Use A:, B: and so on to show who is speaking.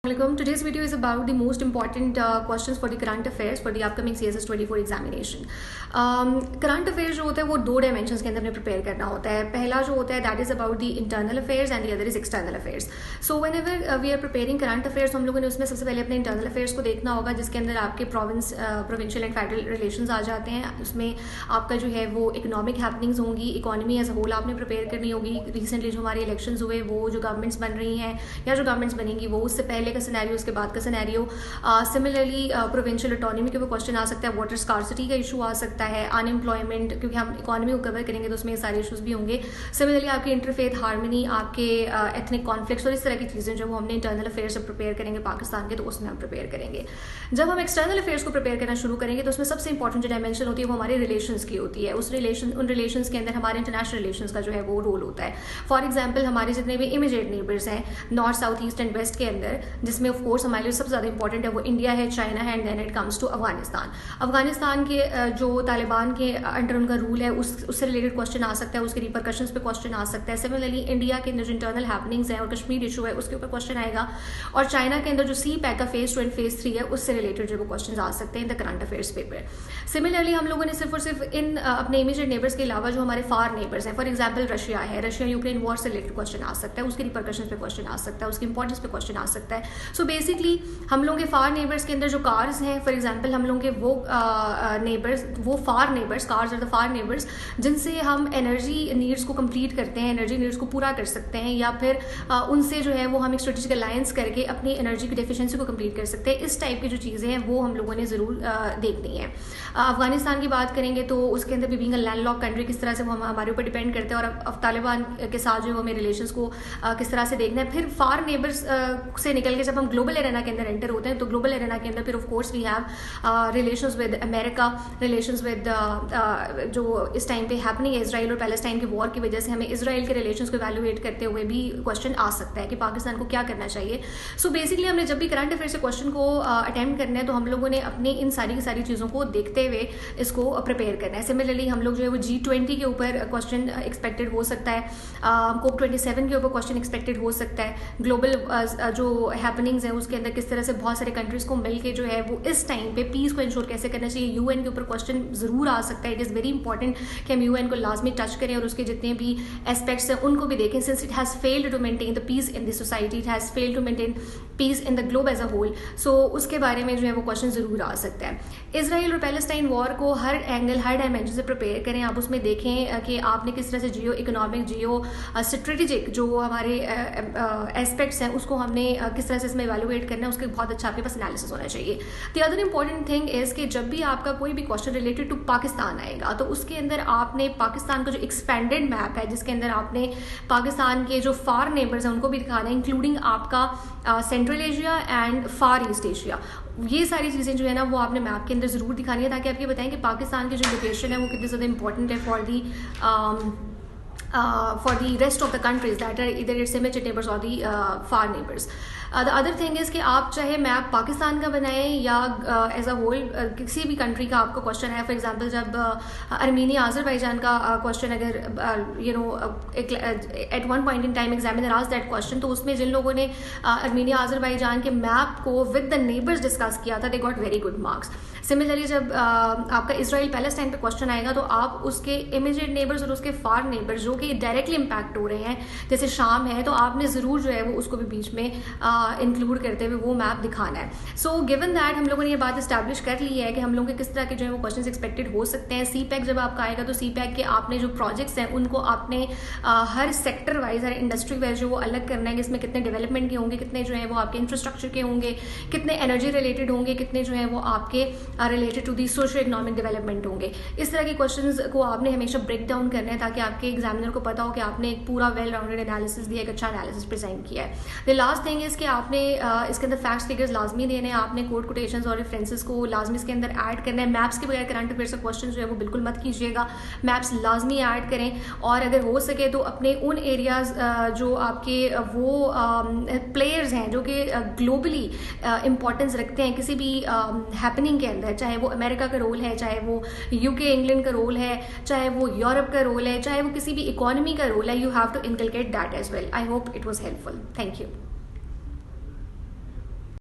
A: Today's video is about the most important questions for the current affairs for the upcoming CSS 24 examination. Current affairs जो होता है वो दो dimensions के अंदर हमें prepare करना होता है. पहला जो होता है that is about the internal affairs and the other is external affairs. So whenever we are preparing current affairs हम लोगों ने उसमें सबसे पहले अपने internal affairs को देखना होगा जिसके अंदर आपके provincial and federal relations आ जाते हैं. उसमें आपका जो है वो economic happenings होंगी, economy as a whole आपने prepare करनी होगी. Recently जो हमारे elections हुए वो जो governments बन रही हैं या जो governments बनेंगी वो उससे पहले का सिनेरियो उसके बाद का सिनेरियो. सिमिलरली प्रोविंशियल ऑटोनॉमी के ऊपर क्वेश्चन आ सकता है, वाटर स्कार्सिटी का इशू आ सकता है, अनएम्प्लॉयमेंट क्योंकि हम इकोनॉमी को कवर करेंगे तो उसमें ये सारे इशूज भी होंगे. सिमिलरली आपके इंटरफेथ हार्मनी, आपके एथनिक कॉन्फ्लिक्ट्स और इस तरह की चीज़ें जो हमने इंटरनल अफेयर्स से प्रिपेयर करेंगे पाकिस्तान के तो उसमें हम प्रिपेयर करेंगे. जब हम एक्सटर्नल अफेयर्स को प्रिपेयर करना शुरू करेंगे तो उसमें सबसे इंपॉर्टेंट जो डायमेंशन होती है वो हमारे रिलेशंस की होती है. उन रिलेशंस के अंदर हमारे इंटरनेशनल रिलेशंस का जो है वो रोल होता है. फॉर एग्जाम्पल हमारे जितने भी इमीडिएट नेबर्स हैं north, south, east and west के अंदर, जिसमें ऑफ कोर्स हमारे लिए सबसे ज़्यादा इंपॉर्टेंट है वो इंडिया है, चाइना है, and then it comes to Afghanistan. Afghanistan के जो तालिबान के अंडर उनका रूल है उससे रिलेटेड क्वेश्चन आ सकता है, उसके रिपरकशंस पे क्वेश्चन आ सकता है. सिमिलरली इंडिया के अंदर जो इंटरनल हैपनिंग्स है और कश्मीर इशू है उसके ऊपर क्वेश्चन आएगा. और चाइना के अंदर जो सी पैक का फेज 2 एंड फेज 3 है उससे रिलेटेड जो वो क्वेश्चन आ सकते हैं in the current affairs paper. Similarly हम लोगों ने सिर्फ और सिर्फ इन अपने इमीडिएट नेबर्स के अलावा जो हमारे फार नेबर्स हैं, फॉर एग्जाम्पल रशिया है, रशिया यूक्रेन वॉर से रिलेटेड क्वेश्चन आ सकता है, उसके रिपरकशंस पे क्वेश्चन आ सकता है, उसकी इंपॉर्टेंस पे क्वेश्चन आ सकता है. सो बेसिकली हम लोगों के फार नेबर्स के अंदर जो कार्स हैं, फॉर एग्जांपल हम लोगों के वो नेबर्स, वो far neighbours, cars are the far neighbours जिनसे हम एनर्जी नीड्स को कंप्लीट करते हैं, एनर्जी नीड्स को पूरा कर सकते हैं, या फिर उनसे जो है वो हम एक स्ट्रेटेजिक अलायंस करके अपनी एनर्जी की डेफिशिएंसी को कंप्लीट कर सकते हैं. इस टाइप की जो चीज़ें हैं वो हम लोगों ने ज़रूर देखनी है. अफगानिस्तान की बात करेंगे तो उसके अंदर भी बीइंग अ लैंडलॉक कंट्री किस तरह से वो हमारे ऊपर डिपेंड करते हैं और तालिबान के साथ जो है हमें रिलेशंस को किस तरह से देखना है. फिर फार नेबर्स से निकल के जब हम ग्लोबल एरेना के अंदर एंटर होते हैं तो ग्लोबल एरेना के अंदर फिर of course we have relations with America, relations with जो इस टाइम पे हैपनिंग है इजराइल और पैलेस्टाइन के वॉर की वजह से हमें इजराइल के रिलेशंस को इवैल्यूएट करते हुए भी क्वेश्चन आ सकता है कि पाकिस्तान को क्या करना चाहिए. सो बेसिकली हमने जब भी करंट अफेयर से क्वेश्चन को अटेम्प्ट करना है तो हम लोगों ने अपनी इन सारी की सारी चीज़ों को देखते हुए इसको प्रिपेयर करना है. सिमिलरली हम लोग जो है वो G20 के ऊपर क्वेश्चन एक्सपेक्टेड हो सकता है, COP27 के ऊपर क्वेश्चन एक्सपेक्टेड हो सकता है. ग्लोबल जो हैपनिंग्स हैं उसके अंदर किस तरह से बहुत सारे कंट्रीज को मिलकर जो है वो इस टाइम पे पीस को इंश्योर कैसे करना चाहिए, यूएन के ऊपर क्वेश्चन जरूर आ सकता है. इट इज़ वेरी इंपॉर्टेंट कि हम यूएन को लाजमी टच करें और उसके जितने भी एस्पेक्ट्स हैं उनको भी देखें. Since it has failed to maintain the peace in the society, it has failed to maintain peace in the globe as a whole, so उसके बारे में जो है वो क्वेश्चन जरूर आ सकता है. इसराइल और पैलेस्टाइन वॉर को हर एंगल, हर डायमेंशन से प्रिपेयर करें. आप उसमें देखें कि आपने किस तरह से जियो इकोनॉमिक, जियो स्ट्रेटेजिक जो हमारे एस्पेक्ट्स हैं उसको हमने किस तरह से इसमें इवैल्यूएट करना है, उसके बहुत अच्छा आपके पास एनालिसिस होना चाहिए. The other important thing is कि जब भी आपका कोई भी क्वेश्चन रिलेटेड टू पाकिस्तान आएगा तो उसके अंदर आपने पाकिस्तान का जो एक्सपेंडेड मैप है जिसके अंदर आपने पाकिस्तान के जो फार नेबर्स हैं उनको भी दिखाना है, इंक्लूडिंग आपका central Asia and far east Asia. ये सारी चीज़ें जो है ना वो आपने मैप के अंदर ज़रूर दिखानी है ताकि आपके बताएं कि पाकिस्तान की जो लोकेशन है वो कितनी ज़्यादा इंपॉर्टेंट है for the rest of the countries that are either its immediate neighbors or the far neighbors. The other thing is कि आप चाहे मैप पाकिस्तान का बनाएं या एज अ होल किसी भी कंट्री का आपको क्वेश्चन है. फॉर एग्जांपल जब अर्मीनिया आज़रबाईजान का क्वेश्चन अगर you know at one point in time examiner asked that question तो उसमें जिन लोगों ने अर्मीनिया आज़रबाईजान के मैप को विद द नेबर्स डिस्कस किया था they got very good marks. Similarly जब आपका इसराइल पैलेस्टाइन पे क्वेश्चन आएगा तो आप उसके इमीडिएट नेबर्स और उसके फार नेबर्स जो कि डायरेक्टली इम्पैक्ट हो रहे हैं जैसे शाम है तो आपने ज़रूर जो है वो उसको भी बीच में इंक्लूड करते हुए वो मैप दिखाना है. सो गिवन दैट हम लोगों ने ये बात इस्टेब्लिश कर ली है कि हम लोगों के किस तरह के जो है वो क्वेश्चन एक्सपेक्टेड हो सकते हैं. सी पैक जब आपका आएगा तो सी पैक के आपने जो प्रोजेक्ट्स हैं उनको आपने हर सेक्टर वाइज, हर इंडस्ट्री वाइज जो वो अलग करना है कि इसमें कितने डेवलपमेंट के होंगे, कितने जो है वो आपके इंफ्रास्ट्रक्चर के होंगे, कितने एनर्जी रिलेटेड होंगे, कितने जो है वो आपके related to the socio economic development होंगे. इस तरह के क्वेश्चंस को आपने हमेशा ब्रेक डाउन करना है ताकि आपके एग्जामिनर को पता हो कि आपने एक पूरा वेल राउंडेड एनालिसिस दिया, एक अच्छा एनालिसिस प्रेजेंट किया है. द लास्ट थिंग इज कि आपने इसके अंदर फैक्ट्स फिगर्स लाजमी देने हैं, आपने कोड कोटेशंस और रेफरेंसेस को लाजमी इसके अंदर ऐड करना है. मैप्स के बगैर करंट अफेयर्स का क्वेश्चन जो है वो बिल्कुल मत कीजिएगा, मैप्स लाजमी ऐड करें. और अगर हो सके तो अपने उन एरियाज जो आपके वो प्लेयर्स हैं जो कि ग्लोबली इंपॉर्टेंस रखते हैं किसी भी हैपनिंग के अंदर, चाहे वो अमेरिका का रोल है, चाहे वो यूके इंग्लैंड का रोल है, चाहे वो यूरोप का रोल है, चाहे वो किसी भी इकोनॉमी का रोल है, you have to inculcate that as well. I hope it was helpful. Thank you.